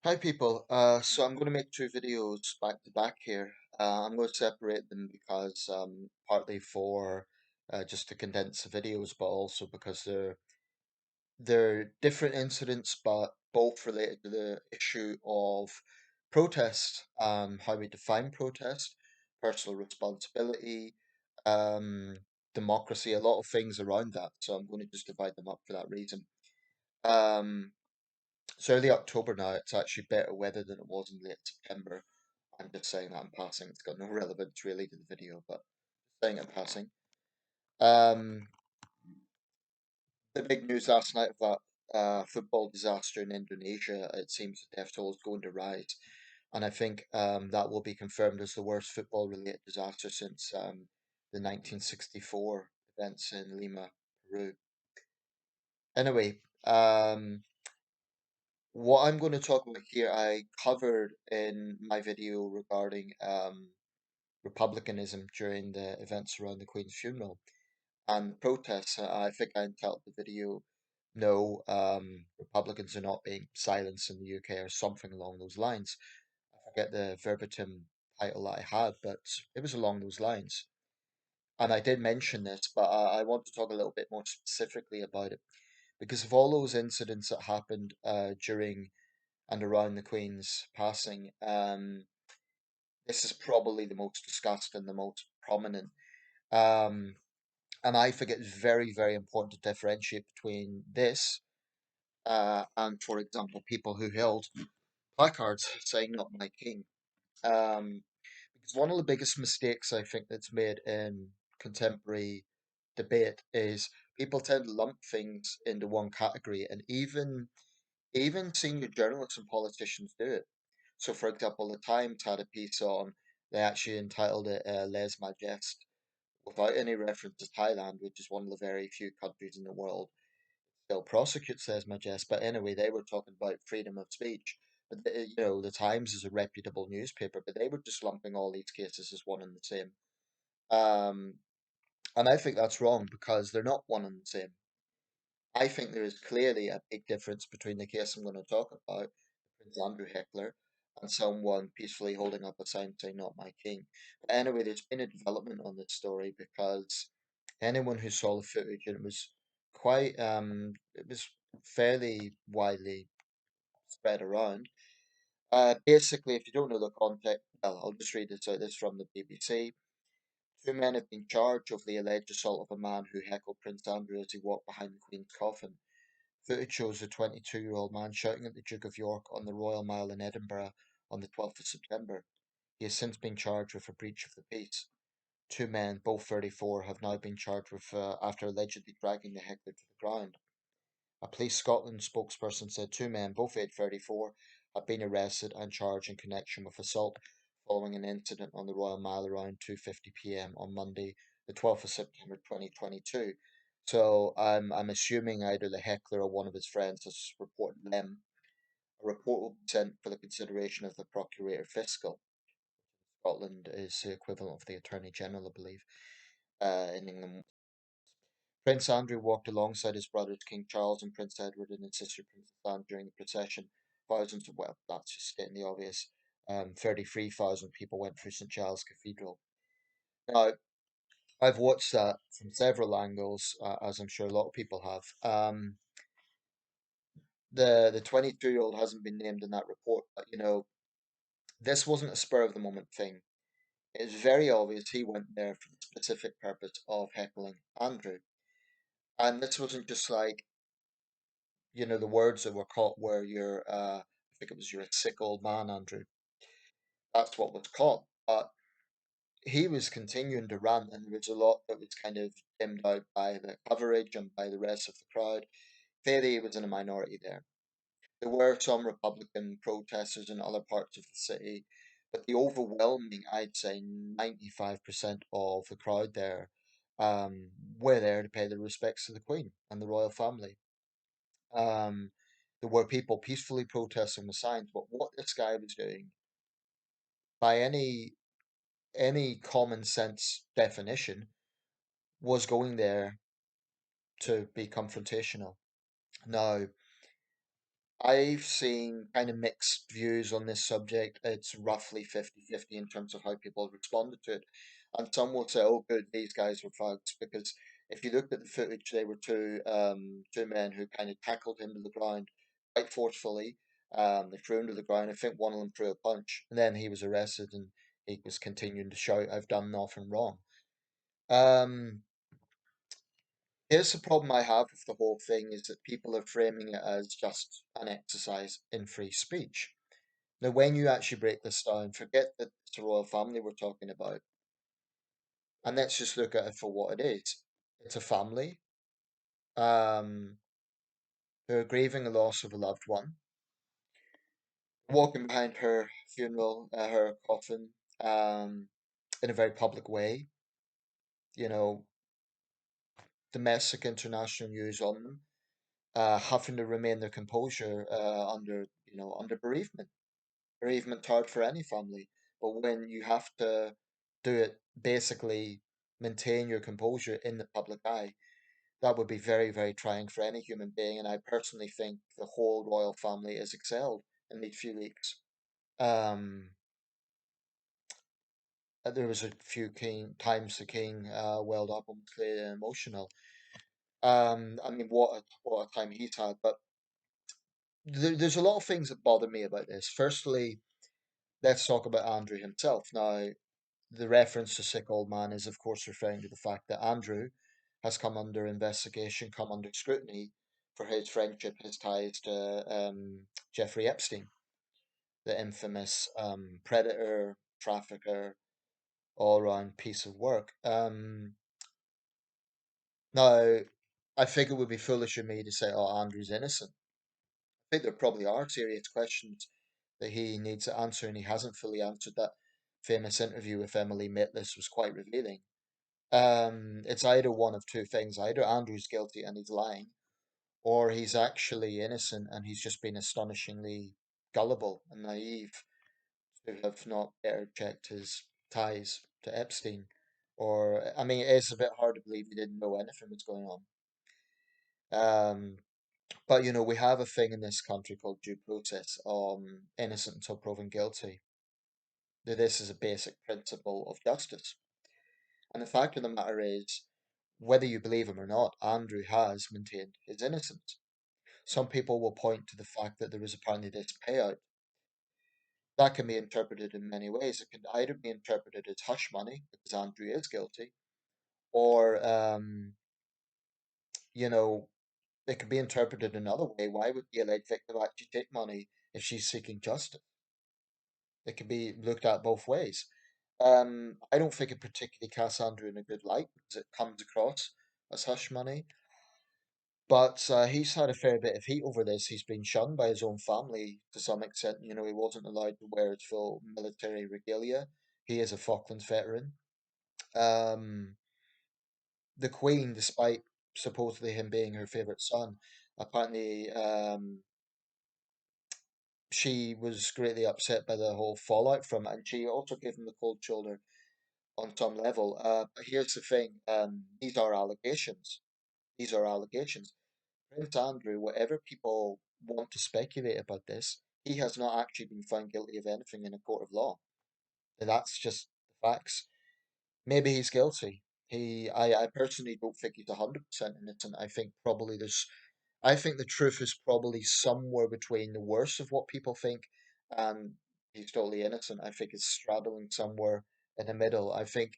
Hi people, so I'm going to make two videos back to back here. I'm going to separate them because partly for just to condense the videos, but also because they're different incidents, but both related to the issue of protest, how we define protest, personal responsibility, um, democracy, a lot of things around that. So I'm going to just divide them up for that reason. Um, it's early October now. It's actually better weather than it was in late September. I'm just saying that in passing. It's got no relevance really to the video, but saying it in passing. Um, the big news last night of that football disaster in Indonesia, it seems the death toll is going to rise. And I think that will be confirmed as the worst football-related disaster since the 1964 events in Lima, Peru. Anyway, what I'm going to talk about here, I covered in my video regarding republicanism during the events around the Queen's funeral and protests. I think I entitled the video, No, Republicans are not being silenced in the UK or something along those lines. I forget the verbatim title that I had, but it was along those lines. And I did mention this, but I want to talk a little bit more specifically about it because of all those incidents that happened during and around the Queen's passing. This is probably the most discussed and the most prominent. Um, and I think it's very, very important to differentiate between this and, for example, people who held placards saying "Not my king." Um, because one of the biggest mistakes I think that's made in contemporary debate is people tend to lump things into one category, and even senior journalists and politicians do it. So, for example, the Times had a piece on, they actually entitled it Les Majestes, without any reference to Thailand, which is one of the very few countries in the world still prosecutes Les Majestes. But anyway, they were talking about freedom of speech. But the Times is a reputable newspaper, but they were just lumping all these cases as one and the same. Um, and I think that's wrong because they're not one and the same. I think there is clearly a big difference between the case I'm going to talk about, Prince Andrew Heckler, and someone peacefully holding up a sign saying "Not my king." But anyway, there's been a development on this story because anyone who saw the footage, and it was fairly widely spread around. Basically, if you don't know the context, well, I'll just read this out. This from the BBC. Two men have been charged of the alleged assault of a man who heckled Prince Andrew as he walked behind the Queen's coffin. Footage shows a 22-year-old man shouting at the Duke of York on the Royal Mile in Edinburgh on the 12th of September. He has since been charged with a breach of the peace. Two men, both 34, have now been charged with after allegedly dragging the heckler to the ground. A Police Scotland spokesperson said two men, both aged 34, have been arrested and charged in connection with assault following an incident on the Royal Mile around 2:50 p.m. on Monday, the 12th of September 2022. So I'm assuming either the heckler or one of his friends has reported them. A report will be sent for the consideration of the Procurator Fiscal. Scotland is the equivalent of the Attorney General, I believe, in England. Prince Andrew walked alongside his brothers King Charles and Prince Edward and his sister Princess Anne during the procession. Thousands of, well, that's just stating the obvious. 33,000 people went through St Giles Cathedral. Now, I've watched that from several angles, as I'm sure a lot of people have. The 22-year-old hasn't been named in that report, but this wasn't a spur of the moment thing. It was very obvious he went there for the specific purpose of heckling Andrew. And this wasn't just like, the words that were caught were I think it was you're a sick old man, Andrew. That's what was caught. But he was continuing to rant, and there was a lot that was kind of dimmed out by the coverage and by the rest of the crowd. Clearly, he was in a minority there. There were some Republican protesters in other parts of the city, but the overwhelming, I'd say 95% of the crowd there were there to pay their respects to the Queen and the royal family. Um, there were people peacefully protesting the signs, but what this guy was doing, by any common sense definition, was going there to be confrontational. Now, I've seen kind of mixed views on this subject. It's roughly 50-50 in terms of how people have responded to it. And some will say, oh, good, these guys were thugs. Because if you looked at the footage, they were two men who kind of tackled him to the ground quite forcefully. They threw him to the ground. I think one of them threw a punch. And then he was arrested and he was continuing to shout, I've done nothing wrong. Um, Here's the problem I have with the whole thing is that people are framing it as just an exercise in free speech. Now, when you actually break this down, forget that it's the royal family we're talking about, and let's just look at it for what it is. It's a family um, who are grieving the loss of a loved one, walking behind her funeral, her coffin, in a very public way. You know, domestic, international news on them, having to remain their composure under bereavement. Bereavement's hard for any family, but when you have to do it, basically maintain your composure in the public eye, that would be very, very trying for any human being. And I personally think the whole royal family has excelled in these few weeks. Um, there was a few times the king welled up almost clearly emotional. I mean, what a time he's had. But there's a lot of things that bother me about this. Firstly, let's talk about Andrew himself. Now, the reference to sick old man is, of course, referring to the fact that Andrew has come under investigation, come under scrutiny for his friendship, his ties to Jeffrey Epstein, the infamous predator, trafficker, all round piece of work. Now, I think it would be foolish of me to say, oh, Andrew's innocent. I think there probably are serious questions that he needs to answer, and he hasn't fully answered. That famous interview with Emily Maitlis was quite revealing. It's either one of two things. Either Andrew's guilty and he's lying, or he's actually innocent and he's just been astonishingly gullible and naive to have not better checked his ties to Epstein. Or, I mean, it's a bit hard to believe he didn't know anything was going on. But, we have a thing in this country called due process, innocent until proven guilty. This is a basic principle of justice. And the fact of the matter is, whether you believe him or not, Andrew has maintained his innocence. Some people will point to the fact that there was apparently this payout. That can be interpreted in many ways. It can either be interpreted as hush money, because Andrew is guilty, or, you know, it can be interpreted another way. Why would the alleged victim actually take money if she's seeking justice? It can be looked at both ways. I don't think it particularly casts Andrew in a good light because it comes across as hush money. But he's had a fair bit of heat over this. He's been shunned by his own family to some extent. He wasn't allowed to wear his full military regalia. He is a Falklands veteran. Um, the Queen, despite supposedly him being her favourite son, apparently she was greatly upset by the whole fallout from it, and she also gave him the cold shoulder on some level. But here's the thing: these are allegations. These are allegations. Prince Andrew, whatever people want to speculate about this, he has not actually been found guilty of anything in a court of law. And that's just the facts. Maybe he's guilty. I personally don't think he's 100% innocent. I think the truth is probably somewhere between the worst of what people think and he's totally innocent. I think it's straddling somewhere in the middle. I think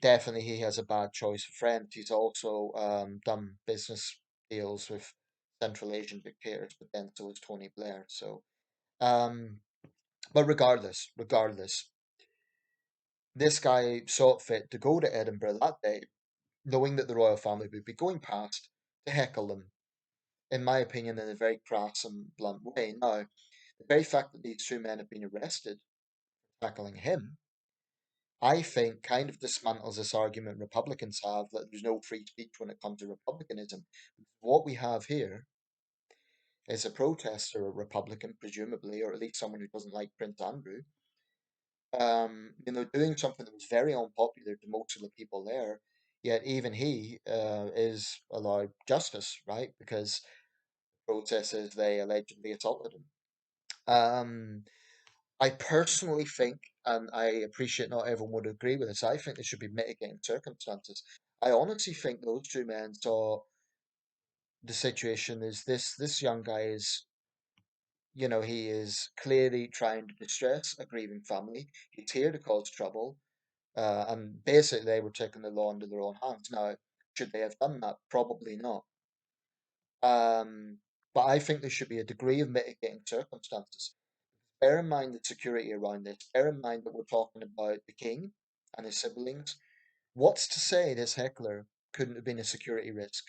definitely he has a bad choice of friends. He's also done business deals with Central Asian dictators, but then so is Tony Blair. Um, but regardless, this guy saw it fit to go to Edinburgh that day, knowing that the royal family would be going past to heckle them, in my opinion, in a very crass and blunt way. Now, the very fact that these two men have been arrested for tackling him, I think, kind of dismantles this argument Republicans have that there's no free speech when it comes to republicanism. What we have here is a protester, a Republican, presumably, or at least someone who doesn't like Prince Andrew, doing something that was very unpopular to most of the people there. Yet even he is allowed justice, right? Because protesters they allegedly assaulted him. Um, I personally think, and I appreciate not everyone would agree with this, I think there should be mitigating circumstances. I honestly think those two men saw the situation is this young guy is, he is clearly trying to distress a grieving family. He's here to cause trouble. And basically they were taking the law into their own hands. Now, should they have done that? Probably not. Um, but I think there should be a degree of mitigating circumstances. Bear in mind the security around this. Bear in mind that we're talking about the king and his siblings. What's to say this heckler couldn't have been a security risk?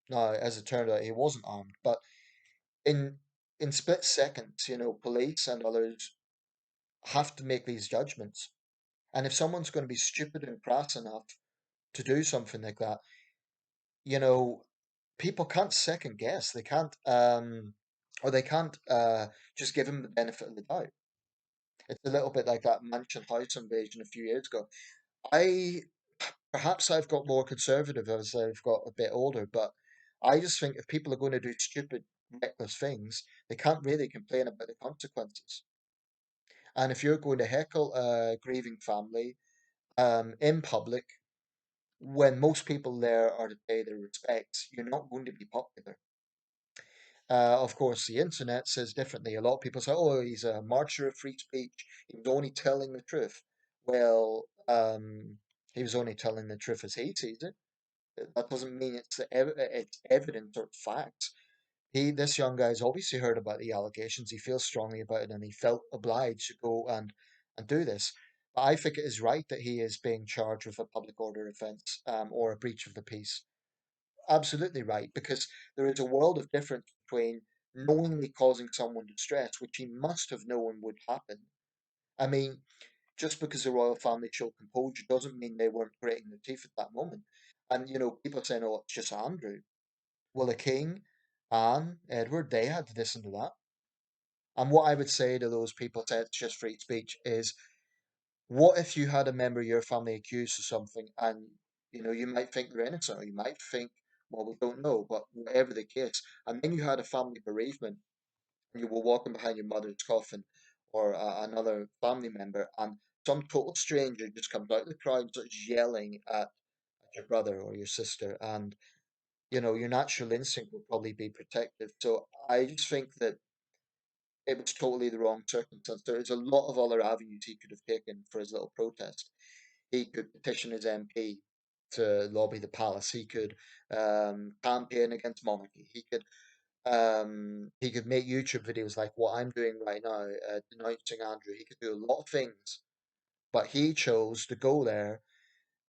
Now, as it turned out, he wasn't armed, but in in split seconds, police and others have to make these judgments. And if someone's going to be stupid and crass enough to do something like that, you know, people can't second guess. They can't, or they can't just give him the benefit of the doubt. It's a little bit like that Mansion House invasion a few years ago. I perhaps I've got more conservative as I've got a bit older, but I just think if people are going to do stupid, reckless things, they can't really complain about the consequences. And if you're going to heckle a grieving family in public, when most people there are to pay their respects, you're not going to be popular. Of course, the internet says differently. A lot of people say, "Oh, he's a martyr of free speech. He was only telling the truth." Well, he was only telling the truth as he sees it. That doesn't mean it's evidence or facts. This young guy's obviously heard about the allegations. He feels strongly about it, and he felt obliged to go and do this. But I think it is right that he is being charged with a public order offence, or a breach of the peace. Absolutely right, because there is a world of difference between knowingly causing someone distress, which he must have known would happen. I mean, just because the royal family showed composure doesn't mean they weren't gritting their teeth at that moment. And people saying, "Oh, it's just Andrew." Well, the king, Anne, Edward, they had to listen to that. And what I would say to those people saying it's just free speech is, what if you had a member of your family accused of something, and you might think they're innocent, or you might think, well, we don't know, but whatever the case, and then you had a family bereavement, and you were walking behind your mother's coffin, or another family member, and some total stranger just comes out of the crowd and starts yelling at your brother or your sister, and your natural instinct would probably be protective. So I just think that it was totally the wrong circumstance. There is a lot of other avenues he could have taken for his little protest. He could petition his MP to lobby the palace. He could campaign against monarchy. He could make YouTube videos like what I'm doing right now, denouncing Andrew. He could do a lot of things, but he chose to go there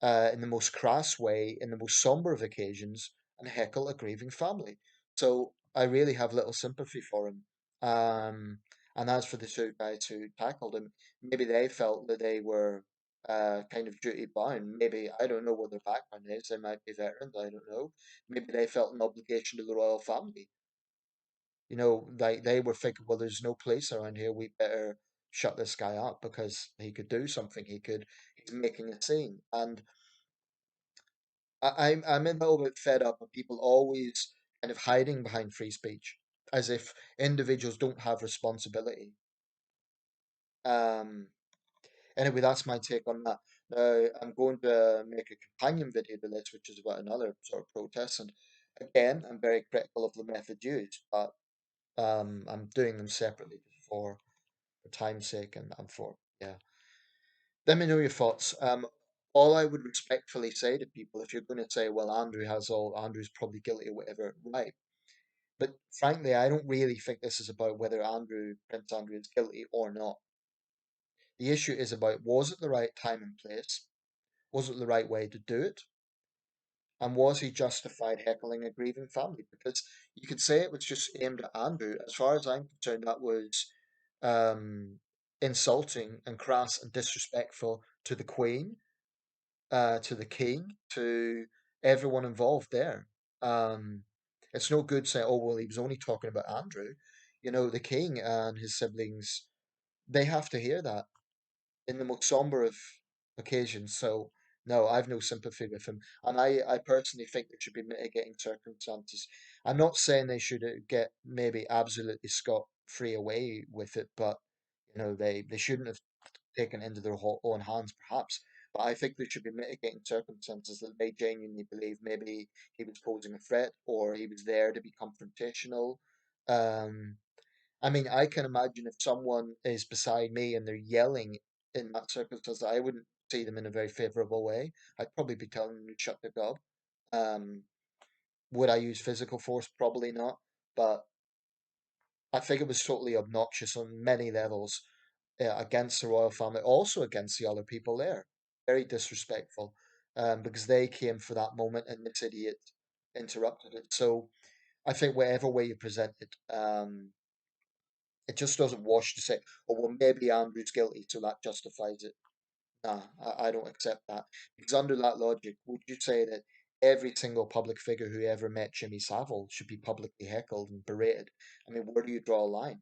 in the most crass way, in the most somber of occasions, and heckle a grieving family. So I really have little sympathy for him. Um, and as for the two guys who tackled him, maybe they felt that they were kind of duty bound. Maybe, I don't know what their background is. They might be veterans. I don't know. Maybe they felt an obligation to the royal family. Like they were thinking, well, there's no police around here. We better shut this guy up because he could do something. He's making a scene. And I'm a little bit fed up of people always kind of hiding behind free speech as if individuals don't have responsibility. Um, anyway, that's my take on that. Now, I'm going to make a companion video to this, which is about another sort of protest. And again, I'm very critical of the method used, but I'm doing them separately for time's sake and for, yeah. Let me know your thoughts. All I would respectfully say to people, if you're going to say, well, Andrew's probably guilty or whatever, right? But frankly, I don't really think this is about whether Prince Andrew is guilty or not. The issue is about, was it the right time and place? Was it the right way to do it? And was he justified heckling a grieving family? Because you could say it was just aimed at Andrew. As far as I'm concerned, that was um, insulting and crass and disrespectful to the Queen, to the king, to everyone involved there. Um, it's no good saying, "Oh well, he was only talking about Andrew." The king and his siblings, they have to hear that in the most somber of occasions. So No, I've no sympathy with him, and I personally think there should be mitigating circumstances. I'm not saying they should get maybe absolutely scot free away with it, but they shouldn't have taken it into their own hands, perhaps. But I think there should be mitigating circumstances that they genuinely believe maybe he was posing a threat or he was there to be confrontational. Um, I mean, I can imagine if someone is beside me and they're yelling in that circumstance, I wouldn't see them in a very favorable way. I'd probably be telling them to shut the gob. Um, would I use physical force? Probably not. But I think it was totally obnoxious on many levels against the royal family, also against the other people there. Very disrespectful because they came for that moment and this idiot interrupted it. So I think whatever way you present it, it just doesn't wash to say, oh, well, maybe Andrew's guilty, so that justifies it. Nah, I don't accept that. Because under that logic, would you say that every single public figure who ever met Jimmy Savile should be publicly heckled and berated? I mean, where do you draw a line?